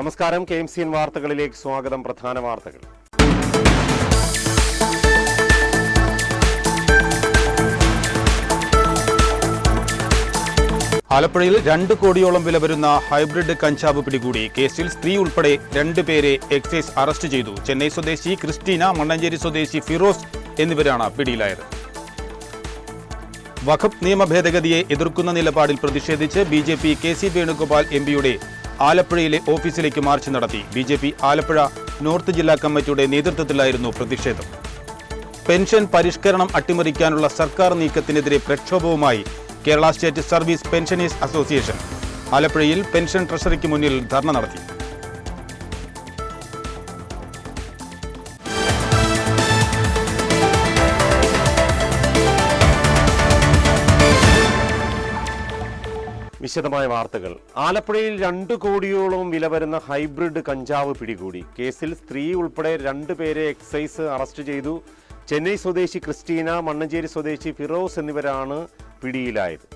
നമസ്കാരം. KMCN വാർത്തകളിലേക്ക് സ്വാഗതം. പ്രധാന വാർത്തകൾ. ആലപ്പുഴയിൽ 2 കോടിയോളം വില വരുന്ന ഹൈബ്രിഡ് കഞ്ചാവ് പിടികൂടി. കേസിൽ സ്ത്രീ ഉൾപ്പെടെ 2 പേരെ എക്സൈസ് അറസ്റ്റ് ചെയ്തു. ചെന്നൈ സ്വദേശി ക്രിസ്റ്റീന, മണ്ണഞ്ചേരി സ്വദേശി ഫിറോസ് എന്നിവരാണ് പിടിയിലായത്. വഖഫ് നിയമ ഭേദഗതിയെ എതിർക്കുന്ന നിലപാടിൽ പ്രതിഷേധിച്ച് BJP KC വേണുഗോപാൽ MPയുടെ ആലപ്പുഴയിലെ ഓഫീസിലേക്ക് മാർച്ച് നടത്തി. BJP ആലപ്പുഴ നോർത്ത് ജില്ലാ കമ്മിറ്റിയുടെ നേതൃത്വത്തിലായിരുന്നു പ്രതിഷേധം. പെൻഷൻ പരിഷ്കരണം അട്ടിമറിക്കാനുള്ള സർക്കാർ നീക്കത്തിനെതിരെ പ്രക്ഷോഭവുമായി Kerala state service pensioners association ആലപ്പുഴയിൽ പെൻഷൻ ട്രഷറിക്ക് മുന്നിൽ ധർണ നടത്തി. വിശദമായ വാർത്തകൾ. ആലപ്പുഴയിൽ 2 കോടിയോളം വില വരുന്ന ഹൈബ്രിഡ് കഞ്ചാവ് പിടികൂടി. കേസിൽ സ്ത്രീ ഉൾപ്പെടെ 2 പേരെ എക്സൈസ് അറസ്റ്റ് ചെയ്തു. ചെന്നൈ സ്വദേശി ക്രിസ്റ്റീന, മണ്ണഞ്ചേരി സ്വദേശി ഫിറോസ് എന്നിവരാണ് പിടിയിലായത്.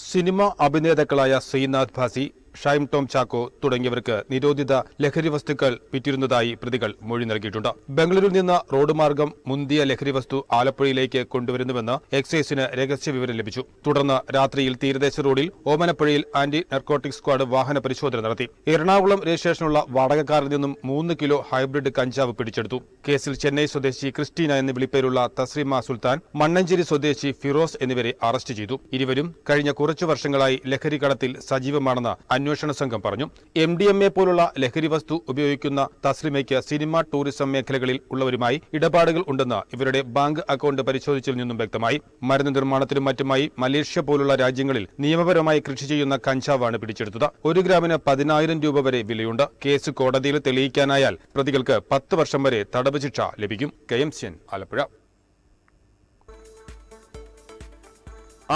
സിനിമ അഭിനേതാക്കളായ ശ്രീനാഥ് ഭാസി, ഷൈം ടോം ചാക്കോ തുടങ്ങിയവർക്ക് നിരോധിത ലഹരി വസ്തുക്കൾ വിറ്റിരുന്നതായി പ്രതികൾ മൊഴി നൽകിയിട്ടുണ്ട്. ബംഗളൂരുവിൽ നിന്ന് റോഡ് മാർഗം മുന്തിയ ലഹരി വസ്തു ആലപ്പുഴയിലേക്ക് കൊണ്ടുവരുന്നുവെന്ന് എക്സൈസിന് രഹസ്യ വിവരം ലഭിച്ചു. തുടർന്ന് രാത്രിയിൽ തീരദേശ റോഡിൽ ഓമനപ്പുഴയിൽ ആന്റി നർക്കോട്ടിക് സ്ക്വാഡ് വാഹന പരിശോധന നടത്തി. എറണാകുളം രജിസ്ട്രേഷനുള്ള വാടകക്കാരിൽ നിന്നും 3 കിലോ ഹൈബ്രിഡ് കഞ്ചാവ് പിടിച്ചെടുത്തു. കേസിൽ ചെന്നൈ സ്വദേശി ക്രിസ്റ്റീന എന്ന വിളിപ്പേരുള്ള തസ്രിമ സുൽത്താൻ, മണ്ണഞ്ചേരി സ്വദേശി ഫിറോസ് എന്നിവരെ അറസ്റ്റ് ചെയ്തു. ഇരുവരും കഴിഞ്ഞ കുറച്ചു വർഷങ്ങളായി ലഹരി കടത്തിൽ സജീവമാണെന്ന് അന്വേഷണ സംഘം പറഞ്ഞു. MDMA പോലുള്ള ലഹരി വസ്തു ഉപയോഗിക്കുന്ന തസ്ലിമയ്ക്ക് സിനിമ, ടൂറിസം മേഖലകളിൽ ഉള്ളവരുമായി ഇടപാടുകൾ ഉണ്ടെന്ന് ഇവരുടെ ബാങ്ക് അക്കൗണ്ട് പരിശോധിച്ചതിൽ നിന്നും വ്യക്തമായി. മരുന്ന് നിർമ്മാണത്തിനും മറ്റുമായി മലേഷ്യ പോലുള്ള രാജ്യങ്ങളിൽ നിയമപരമായി കൃഷി ചെയ്യുന്ന കഞ്ചാവാണ് പിടിച്ചെടുത്തത്. 1 ഗ്രാമിന് 10,000 രൂപ വരെ വിലയുണ്ട്. കേസ് കോടതിയിൽ തെളിയിക്കാനായാൽ പ്രതികൾക്ക് 10 വർഷം വരെ തടവ് ശിക്ഷ ലഭിക്കും. KMCN ആലപ്പുഴ.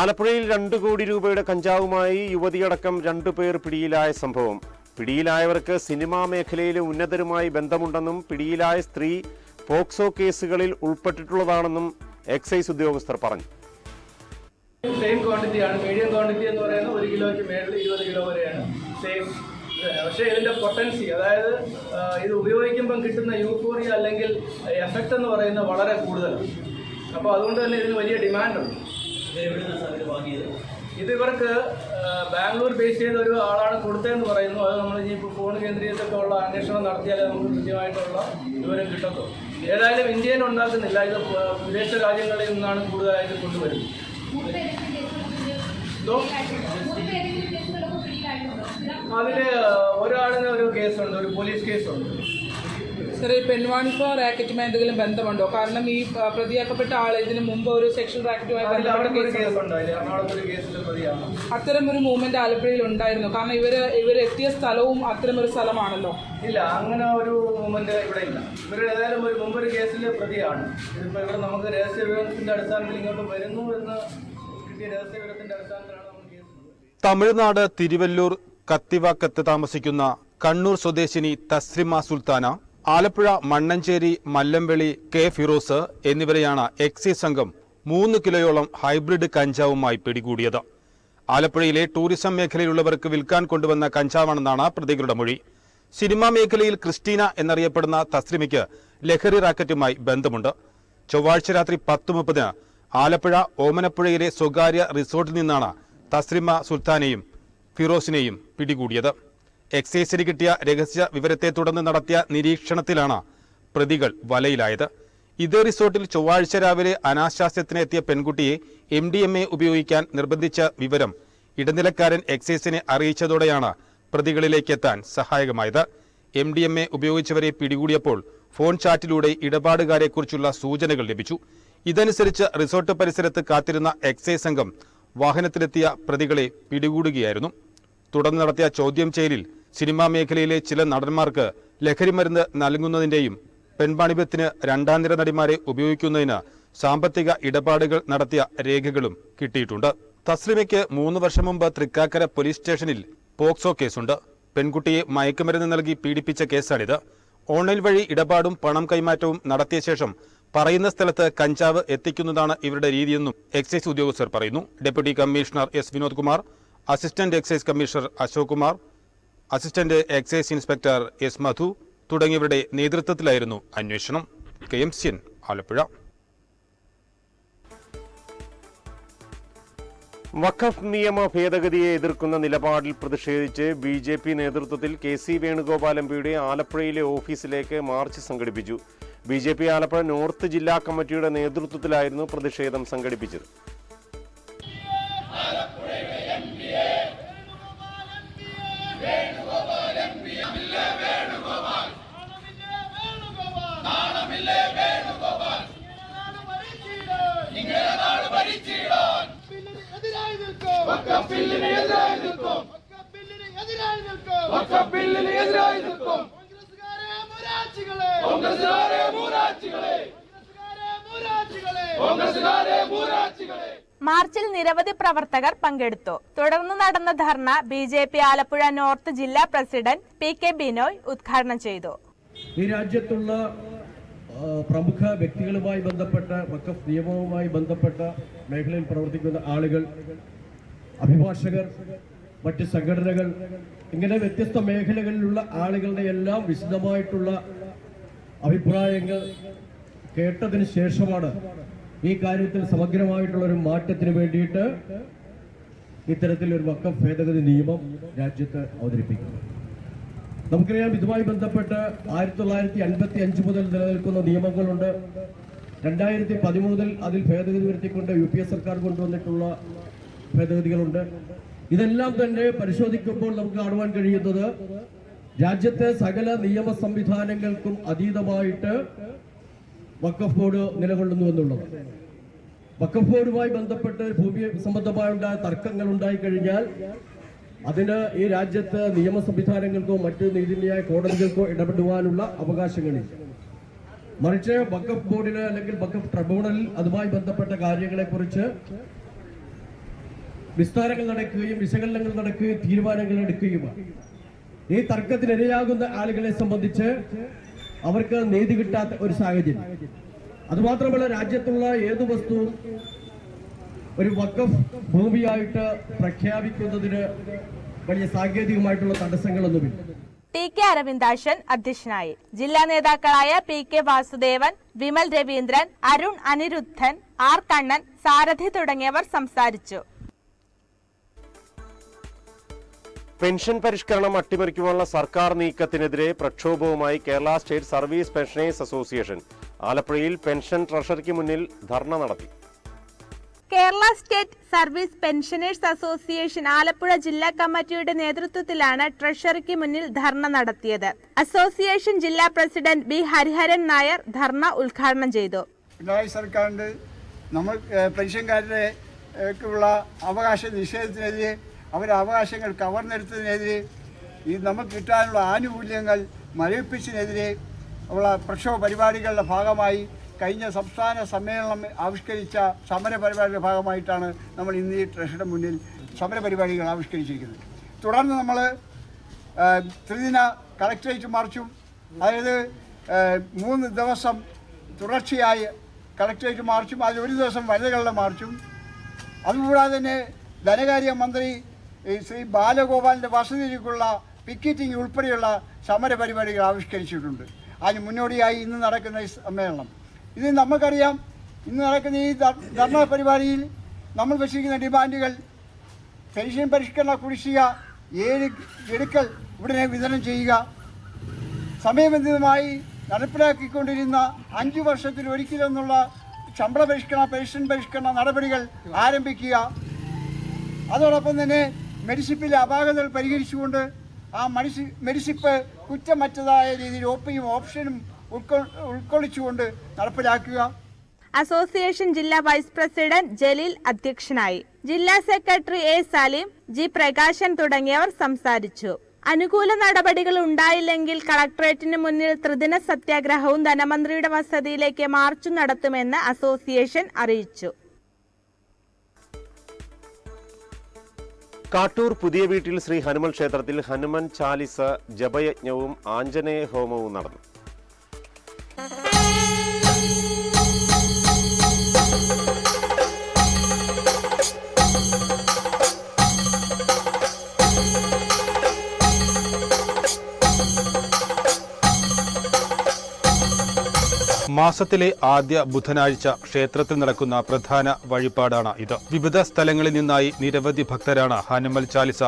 ആലപ്പുഴയിൽ 2 കോടി രൂപയുടെ കഞ്ചാവുമായി യുവതിയടക്കം 2 പേർ പിടിയിലായ സംഭവം. പിടിയിലായവർക്ക് സിനിമാ മേഖലയിലെ ഉന്നതരുമായി ബന്ധമുണ്ടെന്നും പിടിയിലായ സ്ത്രീ പോക്സോ കേസുകളിൽ ഉൾപ്പെട്ടിട്ടുള്ളതാണെന്നും എക്സൈസ് ഉദ്യോഗസ്ഥർ പറഞ്ഞു. സെയിം ക്വാണ്ടിറ്റിയാണ്. മീഡിയം ക്വാണ്ടിറ്റി എന്ന് പറയുന്നത് 1 കിലോയ്ക്ക് മേളിൽ 20 കിലോ വരെയാണ് സെയിം. പക്ഷേ ഇതിൻ്റെ പൊട്ടൻസി, അതായത് ഇത് ഉപയോഗിക്കുമ്പം കിട്ടുന്ന യൂഫോറിയ അല്ലെങ്കിൽ എഫക്റ്റ് എന്ന് പറയുന്നത് വളരെ കൂടുതലാണ്. അപ്പോൾ അതുകൊണ്ട് തന്നെ ഇതിന് വലിയ ഡിമാൻഡുണ്ട്. ഇത് ഇവർക്ക് ബാംഗ്ലൂർ ബേസ് ചെയ്ത ഒരു ആളാണ് കൊടുത്തതെന്ന് പറയുന്നു. അത് നമ്മൾ ഇനിയിപ്പോൾ ഫോൺ കേന്ദ്രീകരിച്ചൊക്കെ ഉള്ള അന്വേഷണം നടത്തിയാലേ നമുക്ക് കൃത്യമായിട്ടുള്ള വിവരം കിട്ടത്തുള്ളൂ. ഏതായാലും ഇന്ത്യയിൽ ഉണ്ടാക്കുന്നില്ല, ഇത് വിദേശ രാജ്യങ്ങളിൽ നിന്നാണ് കൂടുതലായിട്ട് കൊണ്ടുവരുന്നത്. അതിൽ ഒരാളിന് ഒരു കേസുണ്ട്, ഒരു പോലീസ് കേസുണ്ട്. സർ, ഈ പെൺവാണിഭ റാക്കറ്റുമായി എന്തെങ്കിലും ബന്ധമുണ്ടോ? കാരണം ഈ പ്രതിയാക്കപ്പെട്ട ആൾ ഇതിന് മുമ്പ് ഒരു സെക്ഷൽ റാക്കറ്റുമായി അത്തരം ഒരു മൂവ്മെന്റ് ആലപ്പുഴയിൽ ഉണ്ടായിരുന്നു. കാരണം ഇവർ എത്തിയ സ്ഥലവും അത്തരം ഒരു സ്ഥലമാണല്ലോ. ഇല്ല, അങ്ങനെ ഒരു മൂവ്മെന്റ് ഇവിടെ ഇല്ല. ഇവർ ഏതായാലും ഒരു മുമ്പൊരു കേസിലെ പ്രതിയാണ്. ഇതിപ്പോൾ ഇവിടെ നമുക്ക് രഹസ്യ വിവരത്തിന്റെ അടിസ്ഥാനത്തിൽ ഇങ്ങോട്ട് വരുന്നു എന്ന് കിട്ടിയ രഹസ്യ വിവരത്തിന്റെ അടിസ്ഥാനത്തിലാണ് നമ്മൾ കേസ്. തമിഴ്നാട് തിരുവല്ലൂർ കത്തിവാക്കത്ത് താമസിക്കുന്ന കണ്ണൂർ സ്വദേശിനി തസ്രിമ സുൽത്താന, ആലപ്പുഴ മണ്ണഞ്ചേരി മല്ലംവെളി K ഫിറോസ് എന്നിവരെയാണ് എക്സൈസ് സംഘം 3 കിലോയോളം ഹൈബ്രിഡ് കഞ്ചാവുമായി പിടികൂടിയത്. ആലപ്പുഴയിലെ ടൂറിസം മേഖലയിലുള്ളവർക്ക് വിൽക്കാൻ കൊണ്ടുവന്ന കഞ്ചാവാണെന്നാണ് പ്രതികളുടെ മൊഴി. സിനിമാ മേഖലയിൽ ക്രിസ്റ്റീന എന്നറിയപ്പെടുന്ന തസ്ലിമയ്ക്ക് ലഹരി റാക്കറ്റുമായി ബന്ധമുണ്ട്. ചൊവ്വാഴ്ച രാത്രി 10:30 ആലപ്പുഴ ഓമനപ്പുഴയിലെ സ്വകാര്യ റിസോർട്ടിൽ നിന്നാണ് തസ്ലിമ സുൽത്താനെയും ഫിറോസിനെയും പിടികൂടിയത്. എക്സൈസിന് കിട്ടിയ രഹസ്യ വിവരത്തെ തുടർന്ന് നടത്തിയ നിരീക്ഷണത്തിലാണ് പ്രതികൾ വലയിലായത്. ഇതേ റിസോർട്ടിൽ ചൊവ്വാഴ്ച രാവിലെ അനാശാസ്യത്തിനെത്തിയ പെൺകുട്ടിയെ MDMA ഉപയോഗിക്കാൻ നിർബന്ധിച്ച വിവരം ഇടനിലക്കാരൻ എക്സൈസിനെ അറിയിച്ചതോടെയാണ് പ്രതികളിലേക്ക് എത്താൻ സഹായകമായത്. MDMA ഉപയോഗിച്ചവരെ പിടികൂടിയപ്പോൾ ഫോൺ ചാറ്റിലൂടെ ഇടപാടുകാരെക്കുറിച്ചുള്ള സൂചനകൾ ലഭിച്ചു. ഇതനുസരിച്ച് റിസോർട്ട് പരിസരത്ത് കാത്തിരുന്ന എക്സൈസ് സംഘം വാഹനത്തിലെത്തിയ പ്രതികളെ പിടികൂടുകയായിരുന്നു. തുടർന്ന് നടത്തിയ ചോദ്യം ചെയ്യലിൽ സിനിമാ മേഖലയിലെ ചില നടന്മാർക്ക് ലഹരിമരുന്ന് നൽകുന്നതിന്റെയും പെൺവാണിഭത്തിന് 2ാം നിര നടിമാരെ ഉപയോഗിക്കുന്നതിന് സാമ്പത്തിക ഇടപാടുകൾ നടത്തിയ രേഖകളും കിട്ടിയിട്ടുണ്ട്. തസ്ലിമയ്ക്ക് 3 വർഷം മുമ്പ് തൃക്കാക്കര പോലീസ് സ്റ്റേഷനിൽ പോക്സോ കേസുണ്ട്. പെൺകുട്ടിയെ മയക്കുമരുന്ന് നൽകി പീഡിപ്പിച്ച കേസാണിത്. ഓൺലൈൻ വഴി ഇടപാടും പണം കൈമാറ്റവും നടത്തിയ ശേഷം പറയുന്ന സ്ഥലത്ത് കഞ്ചാവ് എത്തിക്കുന്നതാണ് ഇവരുടെ രീതിയെന്നും എക്സൈസ് ഉദ്യോഗസ്ഥർ പറയുന്നു. Deputy commissioner S Vinod Kumar, assistant excise commissioner Ashok Kumar, assistant excise inspector S Madhu തുടങ്ങിയവരുടെ നേതൃത്വത്തിലായിരുന്നു അന്വേഷണം. KMCN ആലപ്പുഴ. വഖഫ് നിയമ ഭേദഗതിയെ എതിർക്കുന്ന നിലപാടിൽ പ്രതിഷേധിച്ച് BJP നേതൃത്വത്തിൽ KC വേണുഗോപാൽ MPയുടെ ആലപ്പുഴയിലെ ഓഫീസിലേക്ക് മാർച്ച് സംഘടിപ്പിച്ചു. BJP ആലപ്പുഴ നോർത്ത് ജില്ലാ കമ്മിറ്റിയുടെ നേതൃത്വത്തിലായിരുന്നു പ്രതിഷേധം സംഘടിപ്പിച്ചത്. മാർച്ചിൽ നിരവധി പ്രവർത്തകർ പങ്കെടുത്തു. തുടർന്ന് നടന്ന ധർണ BJP ആലപ്പുഴ നോർത്ത് ജില്ലാ പ്രസിഡന്റ് PK ബിനോയ് ഉദ്ഘാടനം ചെയ്തു. ഈ രാജ്യത്തുള്ള പ്രമുഖ വ്യക്തികളുമായി ബന്ധപ്പെട്ട വഖഫ് നിയമവുമായി ബന്ധപ്പെട്ട മേഖലയിൽ പ്രവർത്തിക്കുന്ന ആളുകൾ, അഭിഭാഷകർ, മറ്റ് സംഘടനകൾ, ഇങ്ങനെ വ്യത്യസ്ത മേഖലകളിലുള്ള ആളുകളുടെ എല്ലാം വിശദമായിട്ടുള്ള അഭിപ്രായങ്ങൾ കേട്ടതിന് ശേഷമാണ് ഈ കാര്യത്തിൽ സമഗ്രമായിട്ടുള്ള ഒരു മാറ്റത്തിന് വേണ്ടിയിട്ട് ഇത്തരത്തിലൊരു വഖഫ് ഭേദഗതി നിയമം രാജ്യത്ത് അവതരിപ്പിക്കുന്നത്. നമുക്കറിയാം, ഇതുമായി ബന്ധപ്പെട്ട് 1955 മുതൽ നിലനിൽക്കുന്ന നിയമങ്ങളുണ്ട്. 2013 അതിൽ ഭേദഗതി വരുത്തിക്കൊണ്ട് UPA സർക്കാർ കൊണ്ടുവന്നിട്ടുള്ള ഭേദഗതികളുണ്ട്. ഇതെല്ലാം തന്നെ പരിശോധിക്കുമ്പോൾ നമുക്ക് കാണുവാൻ കഴിയുന്നത് രാജ്യത്തെ സകല നിയമ സംവിധാനങ്ങൾക്കും അതീതമായിട്ട് വഖഫ് ബോർഡ് നിലകൊള്ളുന്നു എന്നുള്ളത്. വഖഫ് ബോർഡുമായി ബന്ധപ്പെട്ട് ഭൂമി സംബന്ധമായുണ്ടായ തർക്കങ്ങൾ ഉണ്ടായിക്കഴിഞ്ഞാൽ അതിന് ഈ രാജ്യത്ത് നിയമ സംവിധാനങ്ങൾക്കോ മറ്റ് നീതിന്യായ കോടതികൾക്കോ ഇടപെടുവാനുള്ള അവകാശങ്ങളില്ല. മറിച്ച് വഖഫ് ബോർഡിന് അല്ലെങ്കിൽ വഖഫ് ട്രിബ്യൂണലിൽ അതുമായി ബന്ധപ്പെട്ട കാര്യങ്ങളെക്കുറിച്ച് വിസ്താരങ്ങൾ നടക്കുകയും വിശകലനങ്ങൾ നടക്കുകയും തീരുമാനങ്ങൾ എടുക്കുകയുമാണ്. ഈ തർക്കത്തിനിരയാകുന്ന ആളുകളെ സംബന്ധിച്ച് അവർക്ക് നീതി കിട്ടാത്ത ഒരു സാഹചര്യം. അതുമാത്രമല്ല, രാജ്യത്തുള്ള ഏതു വസ്തുവും ഒരു വഖഫ് ഭൂമിയായിട്ട് പ്രഖ്യാപിക്കുന്നതിന് വലിയ സാങ്കേതികമായിട്ടുള്ള തടസ്സങ്ങളൊന്നുമില്ല. TK അരവിന്ദാക്ഷൻ അധ്യക്ഷനായി. ജില്ലാ നേതാക്കളായ PK വാസുദേവൻ, വിമൽ രവീന്ദ്രൻ, അരുൺ അനിരുദ്ധൻ, R കണ്ണൻ, സാരഥി തുടങ്ങിയവർ സംസാരിച്ചു. പെൻഷൻ പരിഷ്കരണം അട്ടിമറിക്കുവാനുള്ള സർക്കാർ നീക്കത്തിനെതിരെ പ്രക്ഷോഭവുമായി Kerala state service pensioners association ആലപ്പുഴയിൽ പെൻഷൻ ട്രഷറിക്ക് മുന്നിൽ ധർണ നടത്തി. Kerala state service pensioners association Alappuzha ജില്ലാ കമ്മിറ്റിയുടെ നേതൃത്വത്തിലാണ് ട്രഷറിക്ക് മുന്നിൽ ധർണ നടത്തിയത്. അസോസിയേഷൻ ജില്ലാ പ്രസിഡന്റ് B ഹരിഹരൻ നായർ ധർണ ഉദ്ഘാടനം ചെയ്തു. പിണറായി സർക്കാരിന്റെ നമ്മൾ പെൻഷൻകാരുള്ള അവകാശ നിഷേധത്തിനെതിരെ, അവരുടെ അവകാശങ്ങൾ കവർന്നെടുത്തതിനെതിരെ, ഈ നമുക്ക് കിട്ടാനുള്ള ആനുകൂല്യങ്ങൾ മരവിപ്പിച്ചതിനെതിരെ ഉള്ള പ്രക്ഷോഭ പരിപാടികളുടെ ഭാഗമായി കഴിഞ്ഞ സംസ്ഥാന സമ്മേളനം ആവിഷ്കരിച്ച സമര പരിപാടിയുടെ ഭാഗമായിട്ടാണ് നമ്മൾ ഇന്ന് ഈ ട്രഷറിയുടെ മുന്നിൽ സമര പരിപാടികൾ ആവിഷ്കരിച്ചിരിക്കുന്നത്. തുടർന്ന് നമ്മൾ ത്രിദിന കളക്ടറേറ്റ് മാർച്ചും, അതായത് 3 ദിവസം തുടർച്ചയായി കളക്ടറേറ്റ് മാർച്ചും, അതിൽ 1 ദിവസം വനിതകളുടെ മാർച്ചും, അതുകൂടാതെ തന്നെ ധനകാര്യ മന്ത്രി ശ്രീ ബാലഗോപാലിൻ്റെ വസതിയിലേക്കുള്ള പിക്കറ്റിംഗ് ഉൾപ്പെടെയുള്ള സമര പരിപാടികൾ ആവിഷ്കരിച്ചിട്ടുണ്ട്. അതിന് മുന്നോടിയായി ഇന്ന് നടക്കുന്ന ഈ സമ്മേളനം, ഇത് നമുക്കറിയാം, ഇന്ന് നടക്കുന്ന ഈ ധർണ പരിപാടിയിൽ നമ്മൾ വെച്ചിരിക്കുന്ന ഡിമാൻഡുകൾ: പെൻഷൻ പരിഷ്കരണ കുടിശ്ശിക 7 ഗഡുക്കൾ ഉടനെ വിതരണം ചെയ്യുക, സമയബന്ധിതമായി നടപ്പിലാക്കിക്കൊണ്ടിരുന്ന 5 വർഷത്തിൽ ഒരിക്കലെന്നുള്ള ശമ്പള പരിഷ്കരണ, പെൻഷൻ പരിഷ്കരണ നടപടികൾ ആരംഭിക്കുക, അതോടൊപ്പം തന്നെ മെഡിസിപ്പിലെ അപാകതകൾ പരിഹരിച്ചുകൊണ്ട് ആ മെഡിസിപ്പ് കുറ്റമറ്റതായ രീതിയിൽ OPയും ഓപ്ഷനും ഉൾക്കൊള്ളിച്ചുകൊണ്ട് നടപ്പിലാക്കുക. അസോസിയേഷൻ ജില്ലാ വൈസ് പ്രസിഡന്റ് ജലീൽ അധ്യക്ഷനായി. ജില്ലാ secretary A Saleem, G Prakashan തുടങ്ങിയവർ സംസാരിച്ചു. അനുകൂല നടപടികൾ ഉണ്ടായില്ലെങ്കിൽ കളക്ടറേറ്റിന് മുന്നിൽ ത്രിദിന സത്യാഗ്രഹവും ധനമന്ത്രിയുടെ വസതിയിലേക്ക് മാർച്ചും നടത്തുമെന്ന് അസോസിയേഷൻ അറിയിച്ചു. കാട്ടൂർ പുതിയ വീട്ടിൽ ശ്രീ ഹനുമൽ ക്ഷേത്രത്തിൽ ഹനുമൻ ചാലിസ ജപയജ്ഞവും ആഞ്ജനേയ ഹോമവും നടന്നു. മാസത്തിലെ ആദ്യ ബുധനാഴ്ച ക്ഷേത്രത്തിൽ നടക്കുന്ന പ്രധാന വഴിപാടാണ് ഇത്. വിവിധ സ്ഥലങ്ങളിൽ നിന്നായി നിരവധി ഭക്തരാണ് ഹനുമൽ Chalisa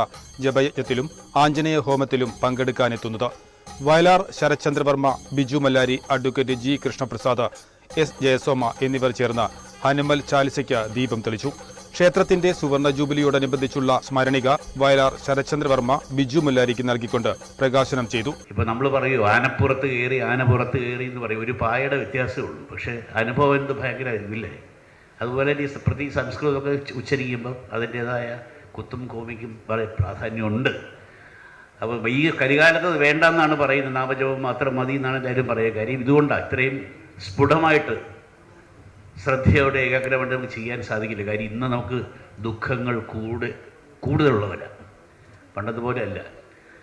ജപയജ്ഞത്തിലും Anjaneya ഹോമത്തിലും പങ്കെടുക്കാനെത്തുന്നത്. Vayalar Sarath Chandra Varma, Biju മല്ലാരി, advocate G Krishnaprasad, S ജയസോമ എന്നിവർ ചേർന്ന് ഹനുമൽ ചാലിസയ്ക്ക് ദീപം തെളിച്ചു. ക്ഷേത്രത്തിന്റെ സുവർണ ജൂബിലിയോടനുബന്ധിച്ചുള്ള സ്മരണിക വയലാർ ശരത്ചന്ദ്രവർമ്മ ബിജു മല്ലാരിക്ക് നൽകിക്കൊണ്ട് പ്രകാശനം ചെയ്തു. ഇപ്പൊ നമ്മൾ പറയൂ ആനപ്പുറത്ത് കയറി എന്ന് പറയും, ഒരു പായയുടെ വ്യത്യാസമേ ഉള്ളൂ. പക്ഷേ അനുഭവം എന്ത് ഭയങ്കരമായിരിക്കില്ലേ? അതുപോലെ ഈ പ്രതി സംസ്കൃതമൊക്കെ ഉച്ചരിക്കുമ്പോൾ അതിൻ്റെതായ കുത്തും കോമിക്കും വളരെ പ്രാധാന്യമുണ്ട്. അപ്പോൾ ഈ കരികാലത്ത് വേണ്ടെന്നാണ് പറയുന്നത്, നാമജപം മാത്രം മതി എന്നാണ് എല്ലാവരും പറയുക. കാര്യം ഇതുകൊണ്ടാണ് ഇത്രയും സ്ഫുടമായിട്ട് ശ്രദ്ധയോടെ ഏകാഗ്രത നമുക്ക് ചെയ്യാൻ സാധിക്കില്ല. കാര്യം ഇന്ന് നമുക്ക് ദുഃഖങ്ങൾ കൂടുതലുള്ളവരാണ്, പണ്ടതുപോലെ അല്ല.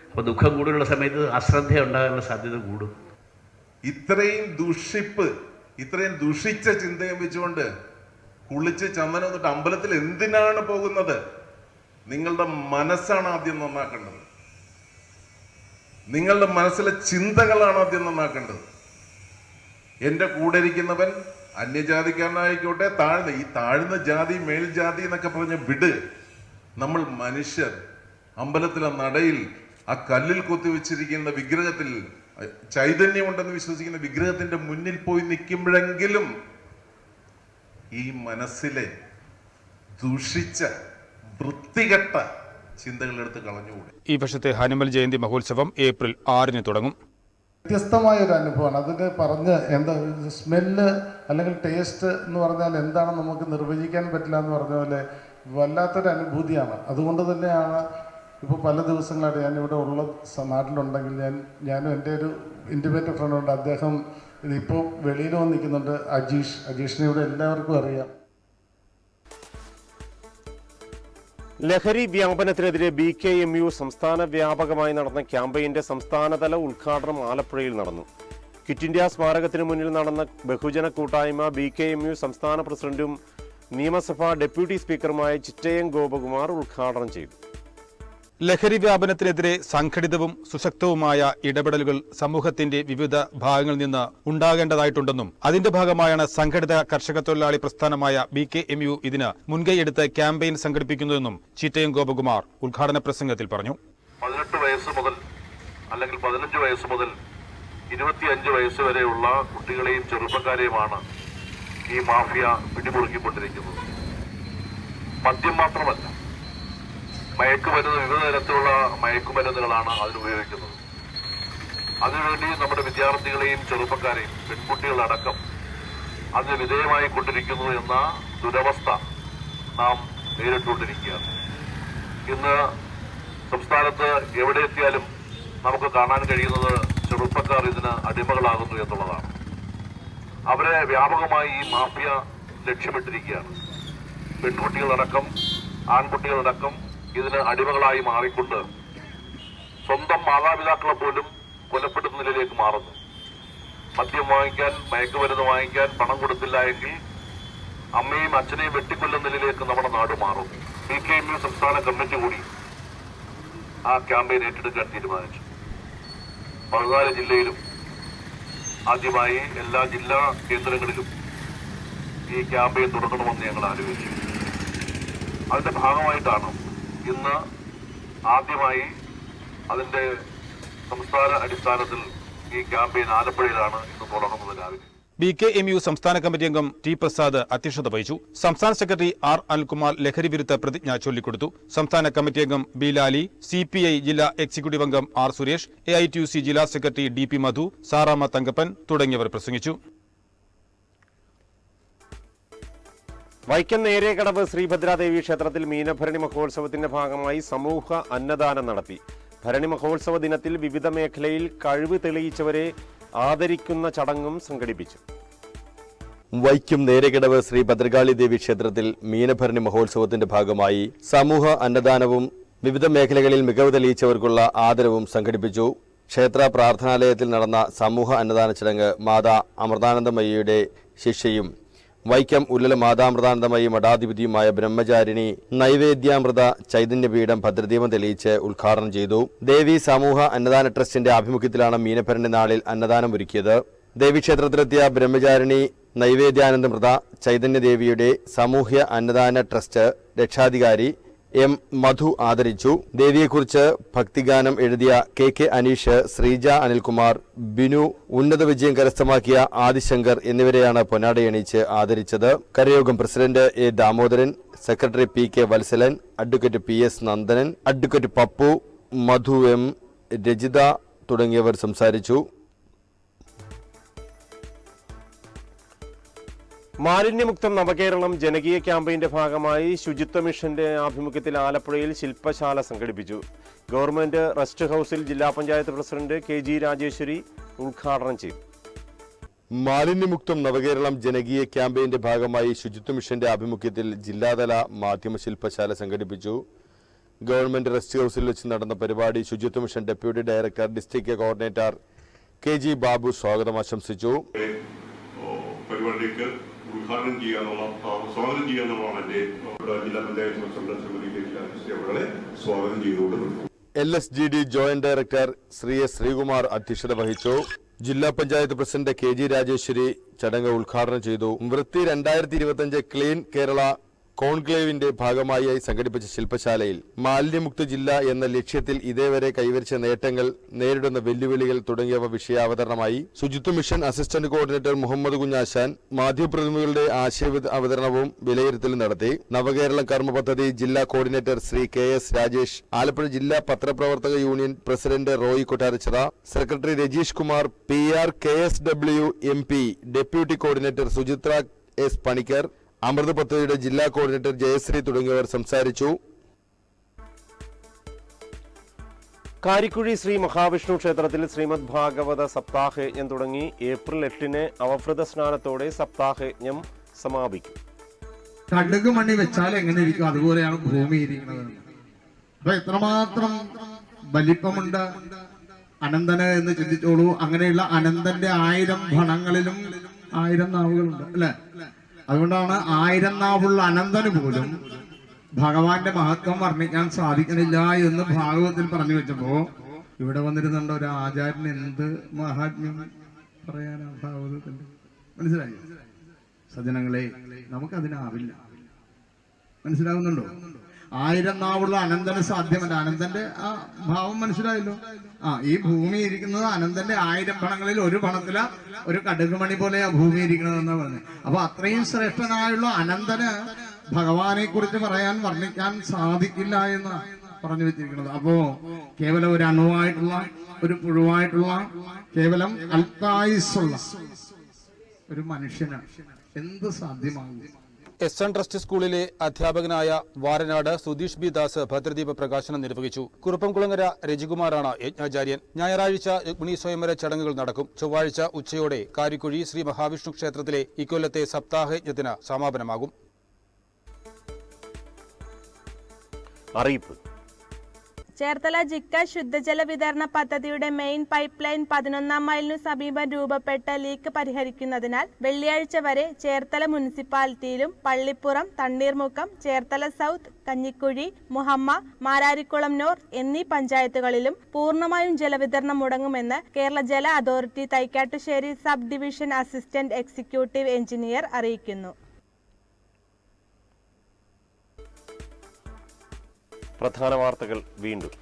അപ്പോൾ ദുഃഖം കൂടുതലുള്ള സമയത്ത് അശ്രദ്ധ ഉണ്ടാകാനുള്ള സാധ്യത കൂടും. ഇത്രയും ദുഷിച്ച ചിന്തയും വെച്ചുകൊണ്ട് കുളിച്ച് ചന്ദനം തൊട്ട് അമ്പലത്തിൽ എന്തിനാണ് പോകുന്നത്? നിങ്ങളുടെ മനസ്സാണ് ആദ്യം നന്നാക്കേണ്ടത്. നിങ്ങളുടെ മനസ്സിലെ ചിന്തകളാണ് ആദ്യം നന്നാക്കേണ്ടത്. എൻ്റെ കൂടെ ഇരിക്കുന്നവൻ അന്യജാതിക്കാരനായിക്കോട്ടെ, താഴ്ന്ന ജാതി മേൽജാതി എന്നൊക്കെ പറഞ്ഞ വിട്. നമ്മൾ മനുഷ്യർ അമ്പലത്തിലെ നടയിൽ ആ കല്ലിൽ കൊത്തിവെച്ചിരിക്കുന്ന വിഗ്രഹത്തിൽ ചൈതന്യമുണ്ടെന്ന് വിശ്വസിക്കുന്ന വിഗ്രഹത്തിന്റെ മുന്നിൽ പോയി നിൽക്കുമ്പോഴെങ്കിലും ഈ മനസ്സിലെ ദുഷിച്ച വൃത്തികെട്ട ചിന്തകളെടുത്ത് കളഞ്ഞുകൂടി. ഈ വർഷത്തെ ഹനുമൽ ജയന്തി മഹോത്സവം ഏപ്രിൽ 6 തുടങ്ങും. വ്യത്യസ്തമായൊരു അനുഭവമാണ്. അതിന് പറഞ്ഞ് എന്താ സ്മെല്ല് അല്ലെങ്കിൽ ടേസ്റ്റ് എന്ന് പറഞ്ഞാൽ എന്താണെന്ന് നമുക്ക് നിർവചിക്കാൻ പറ്റില്ല എന്ന് പറഞ്ഞ പോലെ വല്ലാത്തൊരു അനുഭൂതിയാണ്. അതുകൊണ്ട് തന്നെയാണ് ഇപ്പോൾ പല ദിവസങ്ങളായിട്ട് ഞാനിവിടെ നാട്ടിലുണ്ടെങ്കിൽ ഞാനും എൻ്റെ ഒരു ഇൻറ്റിമേറ്റ് ഫ്രണ്ടുണ്ട്, അദ്ദേഹം ഇപ്പോൾ വെളിയിൽ വന്ന് നിൽക്കുന്നുണ്ട്, അജീഷിനെ ഇവിടെ എല്ലാവർക്കും അറിയാം. ലഹരി വ്യാപനത്തിനെതിരെ BKMU സംസ്ഥാന വ്യാപകമായി നടന്ന ക്യാമ്പയിന്റെ സംസ്ഥാനതല ഉദ്ഘാടനം ആലപ്പുഴയിൽ നടന്നു. ക്വിറ്റ് ഇന്ത്യ സ്മാരകത്തിന് മുന്നിൽ നടന്ന ബഹുജന കൂട്ടായ്മ BKMU സംസ്ഥാന പ്രസിഡന്റും നിയമസഭാ ഡെപ്യൂട്ടി സ്പീക്കറുമായ ചിറ്റയം ഗോപകുമാർ ഉദ്ഘാടനം ചെയ്തു. ലഹരി വ്യാപനത്തിനെതിരെ സംഘടിതവും സുശക്തവുമായ ഇടപെടലുകൾ സമൂഹത്തിന്റെ വിവിധ ഭാഗങ്ങളിൽ നിന്ന് ഉണ്ടാകേണ്ടതായിട്ടുണ്ടെന്നും അതിന്റെ ഭാഗമായാണ് സംഘടിത കർഷക തൊഴിലാളി പ്രസ്ഥാനമായ BKMU ഇതിന് മുൻകൈയെടുത്ത് ക്യാമ്പയിൻ സംഘടിപ്പിക്കുന്നതെന്നും ചിറ്റയം ഗോപകുമാർ ഉദ്ഘാടന പ്രസംഗത്തിൽ പറഞ്ഞു. 18 വയസ്സ് മുതൽ അല്ലെങ്കിൽ 15 വയസ്സ് മുതൽ 25 വയസ്സ് വരെയുള്ള കുട്ടികളെയും ചെറുപ്പക്കാരെയുമാണ് ഈ മാഫിയ പിടിമുറുക്കിക്കൊണ്ടിരിക്കുന്നത്. മദ്യം മാത്രമല്ല, മയക്കുമരുന്ന്, വിവിധ തരത്തിലുള്ള മയക്കുമരുന്നുകളാണ് അതിനുപയോഗിക്കുന്നത്. അതിനുവേണ്ടി നമ്മുടെ വിദ്യാർത്ഥികളെയും ചെറുപ്പക്കാരെയും പെൺകുട്ടികളടക്കം അതിന് വിധേയമായി കൊണ്ടിരിക്കുന്നു എന്ന ദുരവസ്ഥ നാം നേരിട്ടുകൊണ്ടിരിക്കുകയാണ്. ഇന്ന് സംസ്ഥാനത്ത് എവിടെ എത്തിയാലും നമുക്ക് കാണാൻ കഴിയുന്നത് ചെറുപ്പക്കാർ ഇതിന് അടിമകളാകുന്നു എന്നുള്ളതാണ്. അവരെ വ്യാപകമായി ഈ മാഫിയ ലക്ഷ്യമിട്ടിരിക്കുകയാണ്. പെൺകുട്ടികളടക്കം ആൺകുട്ടികളടക്കം ഇതിന് അടിമകളായി മാറിക്കൊണ്ട് സ്വന്തം മാതാപിതാക്കളെ പോലും കൊലപ്പെടുന്ന നിലയിലേക്ക് മാറുന്നു. മദ്യം വാങ്ങിക്കാൻ, മയക്കുമരുന്ന് വാങ്ങിക്കാൻ പണം കൊടുത്തില്ല എങ്കിൽ അമ്മയും അച്ഛനെയും വെട്ടിക്കൊല്ലുന്ന നിലയിലേക്ക് നമ്മുടെ നാട് മാറും. BKMU സംസ്ഥാന കമ്മിറ്റി കൂടി ആ ക്യാമ്പയിൻ ഏറ്റെടുക്കാൻ തീരുമാനിച്ചു. 14 ജില്ലയിലും ആദ്യമായി എല്ലാ ജില്ലാ കേന്ദ്രങ്ങളിലും ഈ ക്യാമ്പയിൻ തുടങ്ങണമെന്ന് ഞങ്ങൾ ആലോചിച്ചു. അതിന്റെ ഭാഗമായിട്ടാണ് ഇന്ന് ആദ്യമായി അതിന്റെ സംസ്ഥാന അടിസ്ഥാനത്തിൽ ഈ ക്യാമ്പയിൻ ആലപ്പുഴയിലാണ് ഇന്ന് തുടങ്ങുന്നത്. രാവിലെ BKMU സംസ്ഥാന കമ്മിറ്റി അംഗം T പ്രസാദ് അധ്യക്ഷത വഹിച്ചു. സംസ്ഥാന സെക്രട്ടറി R അനിൽകുമാർ ലഹരി വിരുദ്ധ പ്രതിജ്ഞ ചൊല്ലിക്കൊടുത്തു. സംസ്ഥാന കമ്മിറ്റി അംഗം B ലാലി, CPI ജില്ലാ എക്സിക്യൂട്ടീവ് അംഗം R സുരേഷ്, AITUC ജില്ലാ സെക്രട്ടറി DP മധു, സാറാമ്മ തങ്കപ്പൻ തുടങ്ങിയവർ പ്രസംഗിച്ചു. വൈക്കം നേരേക്കടവ് ശ്രീഭദ്രാദേവി ക്ഷേത്രത്തിൽ മീനഭരണി മഹോത്സവത്തിന്റെ ഭാഗമായി സമൂഹ അന്നദാനം നടത്തി. ഭരണി മഹോത്സവ ദിനത്തിൽ വിവിധ മേഖലയിൽ കഴിവ് തെളിയിച്ചവരെ ആദരിക്കുന്ന ചടങ്ങും സംഘടിപ്പിച്ചു. വൈക്കം നേരേക്കടവ് ശ്രീ ഭദ്രകാളി ദേവി ക്ഷേത്രത്തിൽ മീനഭരണി മഹോത്സവത്തിന്റെ ഭാഗമായി സമൂഹ അന്നദാനവും വിവിധ മേഖലകളിൽ മികവ് തെളിയിച്ചവർക്കുള്ള ആദരവും സംഘടിപ്പിച്ചു. ക്ഷേത്ര പ്രാർത്ഥനാലയത്തിൽ നടന്ന സമൂഹ അന്നദാന ചടങ്ങ് മാതാ അമൃതാനന്ദമയിയുടെ ശിഷ്യയും വൈക്കം ഉല്ലല മാതാമൃതാനന്ദമയി മഠാധിപതിയുമായ ബ്രഹ്മചാരിണി നൈവേദ്യാമൃത ചൈതന്യപീഠം ഭദ്രദീപം തെളിയിച്ച് ഉദ്ഘാടനം ചെയ്തു. ദേവി സമൂഹ അന്നദാന ട്രസ്റ്റിന്റെ ആഭിമുഖ്യത്തിലാണ് മീനഭരണി നാളിൽ അന്നദാനം ഒരുക്കിയത്. ദേവീക്ഷേത്രത്തിലെത്തിയ ബ്രഹ്മചാരിണി നൈവേദ്യാനന്ദമൃത ചൈതന്യദേവിയുടെ സാമൂഹ്യ അന്നദാന ട്രസ്റ്റ് രക്ഷാധികാരി എം മധു ആദരിച്ചു. ദേവിയെക്കുറിച്ച് ഭക്തിഗാനം എഴുതിയ കെ അനീഷ്, ശ്രീജ അനിൽകുമാർ, ബിനു, ഉന്നത വിജയം കരസ്ഥമാക്കിയ ആദിശങ്കർ എന്നിവരെയാണ് പൊന്നാടയണിയിച്ച് ആദരിച്ചത്. കരയോഗം president A Damodaran, secretary P Vatsalan, advocate PS Nandanan, advocate Pappu, Madhu M, Rajitha തുടങ്ങിയവർ സംസാരിച്ചു. മാലിന്യമുക്തം നവകേരളം ജനകീയ ക്യാമ്പയിന്റെ ഭാഗമായി ശുചിത്വ മിഷന്റെ ആഭിമുഖ്യത്തിൽ ആലപ്പുഴയിൽ ശില്പശാല സംഘടിപ്പിച്ചു. ഗവൺമെന്റ് റെസ്റ്റ് ഹൌസിൽ ജില്ലാ പഞ്ചായത്ത് പ്രസിഡന്റ് KG രാജേശ്വരി ഉദ്ഘാടനം ചെയ്തു. മാലിന്യമുക്തം നവകേരളം ജനകീയ ക്യാമ്പയിന്റെ ഭാഗമായി ശുചിത്വ മിഷന്റെ ആഭിമുഖ്യത്തിൽ ജില്ലാതല മാധ്യമ ശില്പശാല സംഘടിപ്പിച്ചു. ഗവൺമെന്റ് റെസ്റ്റ് ഹൌസിൽ വെച്ച് നടന്ന പരിപാടി ശുചിത്വ mission deputy director district coordinator KG Babu സ്വാഗതം ആശംസിച്ചു. പരിപാടിക്ക് ഉദ്ഘാടനം സ്വാഗതം ചെയ്യാന്നുള്ളതാണ് എന്റെ ജില്ലാ പഞ്ചായത്ത് പ്രസിഡന്റ് ശ്രീമതി അവരെ സ്വാഗതം ചെയ്തുകൊണ്ടുള്ളത്. LSGD joint director Shri S Sreekumar അധ്യക്ഷത വഹിച്ചു. ജില്ലാ പഞ്ചായത്ത് പ്രസിഡന്റ് KG രാജേശ്വരി ചടങ്ങ് ഉദ്ഘാടനം ചെയ്തു. വൃത്തി 2025 ക്ലീൻ കേരള കോൺക്ലേവിന്റെ ഭാഗമായി സംഘടിപ്പിച്ച ശില്പശാലയിൽ മാലിന്യമുക്ത ജില്ല എന്ന ലക്ഷ്യത്തിൽ ഇതേവരെ കൈവരിച്ച നേട്ടങ്ങൾ, നേരിടുന്ന വെല്ലുവിളികൾ തുടങ്ങിയവ വിഷയാവതരണമായി. ശുചിത്വ mission assistant coordinator Muhammad Kunjashan മാധ്യമപ്രതിനിധികളുടെ ആശയ അവതരണവും വിലയിരുത്തലും നടത്തി. നവകേരളം കർമ്മ പദ്ധതി ജില്ലാ കോർഡിനേറ്റർ ശ്രീ KS രാജേഷ്, ആലപ്പുഴ ജില്ലാ പത്രപ്രവർത്തക union president Roy Kottarachira, secretary Rajeesh Kumar, PR KSW MP, deputy coordinator Suchitra S Panicker, Amrut പദ്ധതിയുടെ ജില്ലാ കോർഡിനേറ്റർ ജയശ്രീ തുടങ്ങിയവർ സംസാരിച്ചു. കാരിക്കുഴി ശ്രീ മഹാവിഷ്ണു ക്ഷേത്രത്തിൽ ശ്രീമദ് ഭാഗവത സപ്താഹയജ്ഞം തുടങ്ങി. ഏപ്രിൽ 8 അവഭൃത സ്നാനത്തോടെ സപ്താഹയജ്ഞം സമാപിക്കും. കടുക് മണി വെച്ചാൽ എങ്ങനെ ഇരിക്കും അതുപോലെയാണ് ഭൂമി ഇരിക്കുന്നത്. അപ്പൊ എത്രമാത്രം വലിപ്പമുണ്ട് അനന്തന് എന്ന് ചിന്തിച്ചോളൂ. അങ്ങനെയുള്ള അനന്തന്റെ 1000 ഭണങ്ങളിലും 1000 നാവുകളുണ്ട് അല്ലെ. അതുകൊണ്ടാണ് 1000 നാവുള്ള അനന്തന് പോലും ഭഗവാന്റെ മഹത്വം വർണ്ണിക്കാൻ സാധിക്കണില്ല എന്ന് ഭാഗവത്തിൽ പറഞ്ഞു വെച്ചപ്പോ ഇവിടെ വന്നിരുന്നുണ്ട് ഒരു ആചാര്യൻ എന്ത് മഹാത്മ്യം പറയാനാ ഭാഗവതത്തിന്റെ. മനസ്സിലായി സജ്ജനങ്ങളെ, നമുക്കതിനാവില്ല. മനസ്സിലാവുന്നുണ്ടോ? 1000 നാവുള്ള അനന്തന് സാധ്യമല്ല. അനന്തന്റെ ആ ഭാവം മനസ്സിലായല്ലോ. ഈ ഭൂമി ഇരിക്കുന്നത് അനന്തന്റെ 1000 ഭണങ്ങളിൽ ഒരു ഭണത്തില ഒരു കടുകുമണി പോലെയാ ഭൂമി ഇരിക്കണതെന്നാ പറഞ്ഞത്. അപ്പൊ അത്രയും ശ്രേഷ്ഠനായുള്ള അനന്തന് ഭഗവാനെ കുറിച്ച് പറയാൻ വർണ്ണിക്കാൻ സാധിക്കില്ല എന്ന് പറഞ്ഞു വെച്ചിരിക്കുന്നത്. അപ്പോ കേവലം ഒരു അണുവായിട്ടുള്ള ഒരു പുഴുവായിട്ടുള്ള കേവലം അല്പായുസ്സുള്ള ഒരു മനുഷ്യന് എന്ത് സാധ്യമാകും? SN ട്രസ്റ്റ് സ്കൂളിലെ അധ്യാപകനായ വാരനാട് സുധീഷ് ബി ദാസ് ഭദ്രദീപ പ്രകാശനം നിർവഹിച്ചു. കുറുപ്പംകുളങ്ങര രജികുമാറാണ് യജ്ഞാചാര്യൻ. ഞായറാഴ്ച രുക്മിണി സ്വയംവര ചടങ്ങുകൾ നടക്കും. ചൊവ്വാഴ്ച ഉച്ചയോടെ കാരിക്കുഴി ശ്രീ മഹാവിഷ്ണു ക്ഷേത്രത്തിലെ ഇക്കൊല്ലത്തെ സപ്താഹയജ്ഞത്തിന് സമാപനമാകും. അറിയിപ്പ്. ചേർത്തല ജിക്ക ശുദ്ധജല വിതരണ പദ്ധതിയുടെ മെയിൻ പൈപ്പ് ലൈൻ 11ാം മൈലിനു സമീപം രൂപപ്പെട്ട ലീക്ക് പരിഹരിക്കുന്നതിനാൽ വെള്ളിയാഴ്ച വരെ ചേർത്തല മുനിസിപ്പാലിറ്റിയിലും പള്ളിപ്പുറം, തണ്ണീർമുക്കം, ചേർത്തല സൗത്ത്, കഞ്ഞിക്കുഴി, മുഹമ്മ, മാരാരിക്കുളം നോർത്ത് എന്നീ പഞ്ചായത്തുകളിലും പൂർണ്ണമായും ജലവിതരണം മുടങ്ങുമെന്ന് കേരള ജല authority Thaikkattussery sub division assistant executive engineer അറിയിക്കുന്നു. പ്രധാന വാർത്തകൾ വീണ്ടും.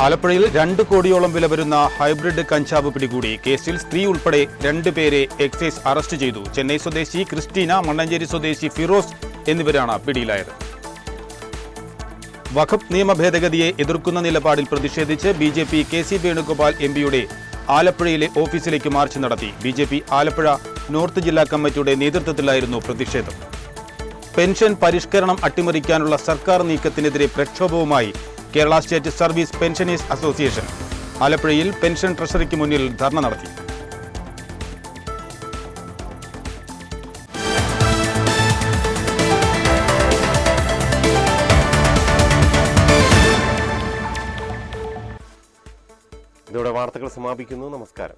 ആലപ്പുഴയിൽ 2 കോടിയോളം വില വരുന്ന ഹൈബ്രിഡ് കഞ്ചാവ് പിടികൂടി. കേസിൽ സ്ത്രീ ഉൾപ്പെടെ 2 പേരെ എക്സൈസ് അറസ്റ്റ് ചെയ്തു. ചെന്നൈ സ്വദേശി ക്രിസ്റ്റീന, മണ്ണഞ്ചേരി സ്വദേശി ഫിറോസ് എന്നിവരാണ് പിടിയിലായത്. വഖഫ് നിയമ ഭേദഗതിയെ എതിർക്കുന്ന നിലപാടിൽ പ്രതിഷേധിച്ച് BJP KC വേണുഗോപാൽ MPയുടെ ആലപ്പുഴയിലെ ഓഫീസിലേക്ക് മാർച്ച് നടത്തി. BJP ആലപ്പുഴ നോർത്ത് ജില്ലാ കമ്മിറ്റിയുടെ നേതൃത്വത്തിലായിരുന്നു പ്രതിഷേധം. പെൻഷൻ പരിഷ്കരണം അട്ടിമറിക്കാനുള്ള സർക്കാർ നീക്കത്തിനെതിരെ പ്രക്ഷോഭവുമായി Kerala state service pensioners association ആലപ്പുഴയിൽ പെൻഷൻ ട്രഷറിക്ക് മുന്നിൽ ധർണ നടത്തി. ഇതോടെ വാർത്തകൾ സമാപിക്കുന്നു. നമസ്കാരം.